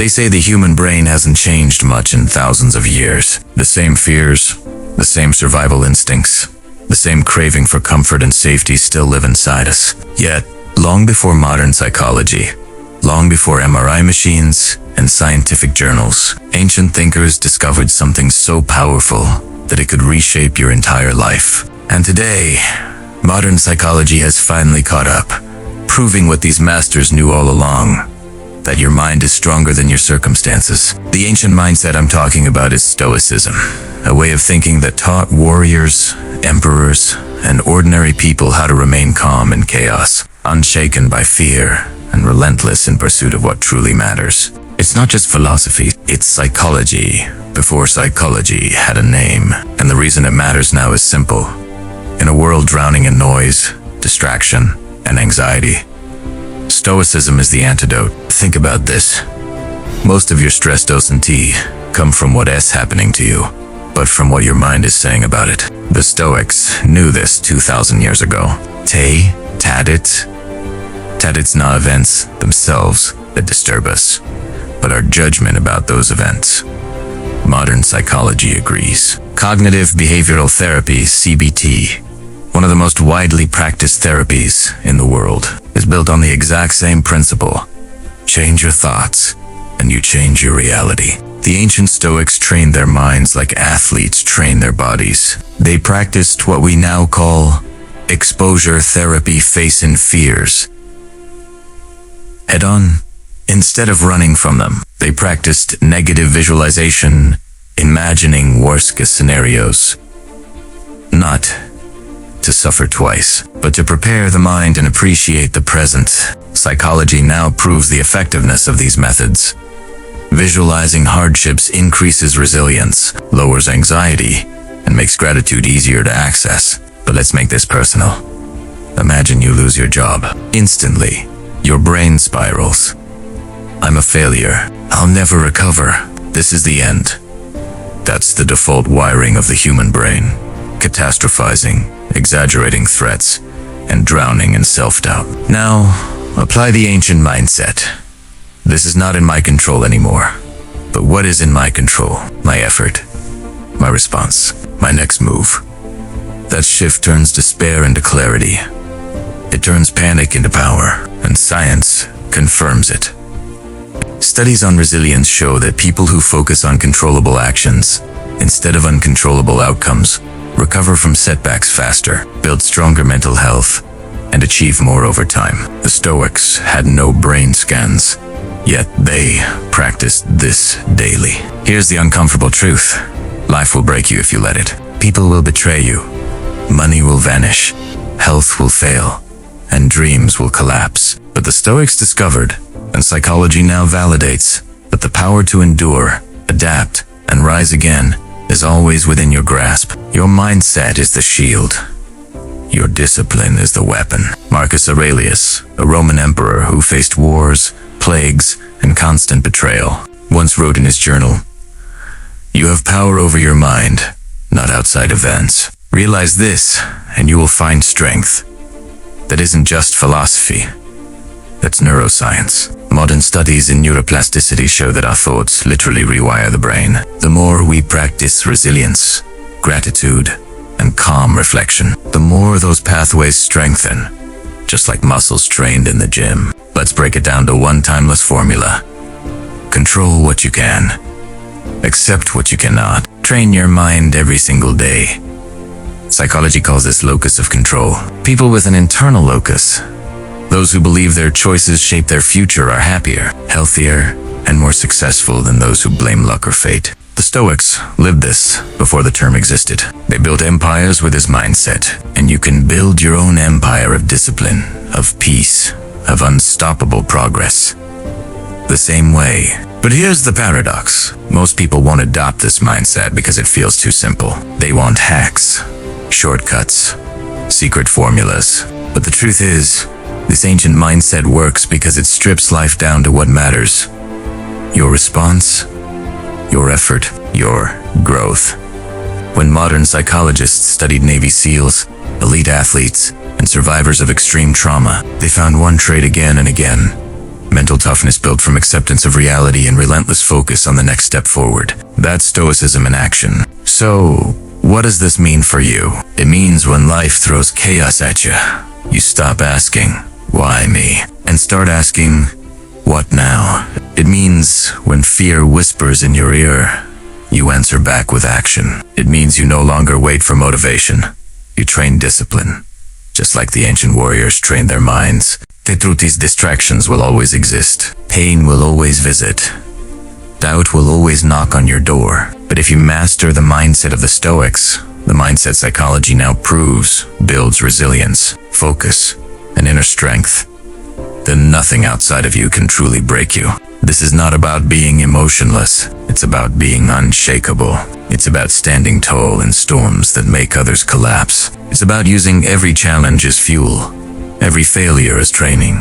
They say the human brain hasn't changed much in thousands of years. The same fears, the same survival instincts, the same craving for comfort and safety still live inside us. Yet, long before modern psychology, long before MRI machines and scientific journals, ancient thinkers discovered something so powerful that it could reshape your entire life. And today, modern psychology has finally caught up, proving what these masters knew all along, that your mind is stronger than your circumstances. The ancient mindset I'm talking about is Stoicism, a way of thinking that taught warriors, emperors, and ordinary people how to remain calm in chaos, unshaken by fear, and relentless in pursuit of what truly matters. It's not just philosophy, it's psychology, before psychology had a name. And the reason it matters now is simple. In a world drowning in noise, distraction, and anxiety, Stoicism is the antidote. Think about this. Most of your stress doesn't come from what's happening to you, but from what your mind is saying about it. The Stoics knew this 2,000 years ago. Tadit's not events themselves that disturb us, but our judgment about those events. Modern psychology agrees. Cognitive behavioral therapy, CBT, one of the most widely practiced therapies in the world, is built on the exact same principle. Change your thoughts, and you change your reality. The ancient Stoics trained their minds like athletes train their bodies. They practiced what we now call exposure therapy, facing fears head on. Instead of running from them, they practiced negative visualization, imagining worst-case scenarios. Not to suffer twice, but to prepare the mind and appreciate the present. Psychology now proves the effectiveness of these methods. Visualizing hardships increases resilience, lowers anxiety, and makes gratitude easier to access. But let's make this personal. Imagine you lose your job. Instantly, your brain spirals. I'm a failure. I'll never recover. This is the end. That's the default wiring of the human brain. Catastrophizing, exaggerating threats, and drowning in self-doubt. Now, apply the ancient mindset. This is not in my control anymore. But what is in my control? My effort, my response, my next move. That shift turns despair into clarity. It turns panic into power, and science confirms it. Studies on resilience show that people who focus on controllable actions instead of uncontrollable outcomes recover from setbacks faster, build stronger mental health, and achieve more over time. The Stoics had no brain scans, yet they practiced this daily. Here's the uncomfortable truth. Life will break you if you let it. People will betray you. Money will vanish. Health will fail. And dreams will collapse. But the Stoics discovered, and psychology now validates, that the power to endure, adapt, and rise again is always within your grasp. Your mindset is the shield. Your discipline is the weapon. Marcus Aurelius, a Roman emperor who faced wars, plagues, and constant betrayal, once wrote in his journal, "You have power over your mind, not outside events. Realize this, and you will find strength." That isn't just philosophy. That's neuroscience. Modern studies in neuroplasticity show that our thoughts literally rewire the brain. The more we practice resilience, gratitude, and calm reflection, the more those pathways strengthen, just like muscles trained in the gym. Let's break it down to one timeless formula. Control what you can. Accept what you cannot. Train your mind every single day. Psychology calls this locus of control. People with an internal locus, those who believe their choices shape their future, are happier, healthier, and more successful than those who blame luck or fate. The Stoics lived this before the term existed. They built empires with this mindset, and you can build your own empire of discipline, of peace, of unstoppable progress. The same way. But here's the paradox. Most people won't adopt this mindset because it feels too simple. They want hacks, shortcuts, secret formulas. But the truth is, this ancient mindset works because it strips life down to what matters. Your response, your effort, your growth. When modern psychologists studied Navy SEALs, elite athletes, and survivors of extreme trauma, they found one trait again and again: Mental toughness built from acceptance of reality and relentless focus on the next step forward. That's Stoicism in action. So, what does this mean for you? It means when life throws chaos at you, you stop asking, why me? And start asking, what now? It means when fear whispers in your ear, you answer back with action. It means you no longer wait for motivation. You train discipline, just like the ancient warriors trained their minds. These distractions will always exist. Pain will always visit. Doubt will always knock on your door. But if you master the mindset of the Stoics, the mindset psychology now proves builds resilience, focus, and inner strength, then nothing outside of you can truly break you. This is not about being emotionless. It's about being unshakable. It's about standing tall in storms that make others collapse. It's about using every challenge as fuel, every failure as training,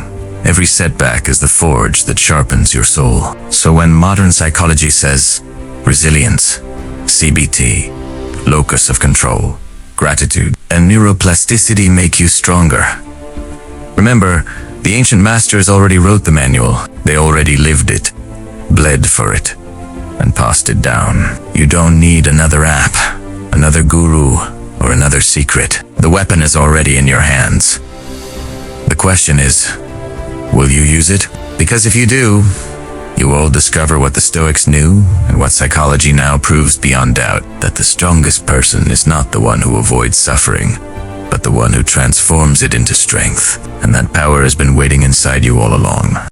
every setback as the forge that sharpens your soul. So when modern psychology says resilience, CBT, locus of control, gratitude, and neuroplasticity make you stronger, remember, the ancient masters already wrote the manual. They already lived it, bled for it, and passed it down. You don't need another app, another guru, or another secret. The weapon is already in your hands. The question is, will you use it? Because if you do, you will discover what the Stoics knew and what psychology now proves beyond doubt, that the strongest person is not the one who avoids suffering, but the one who transforms it into strength. And that power has been waiting inside you all along.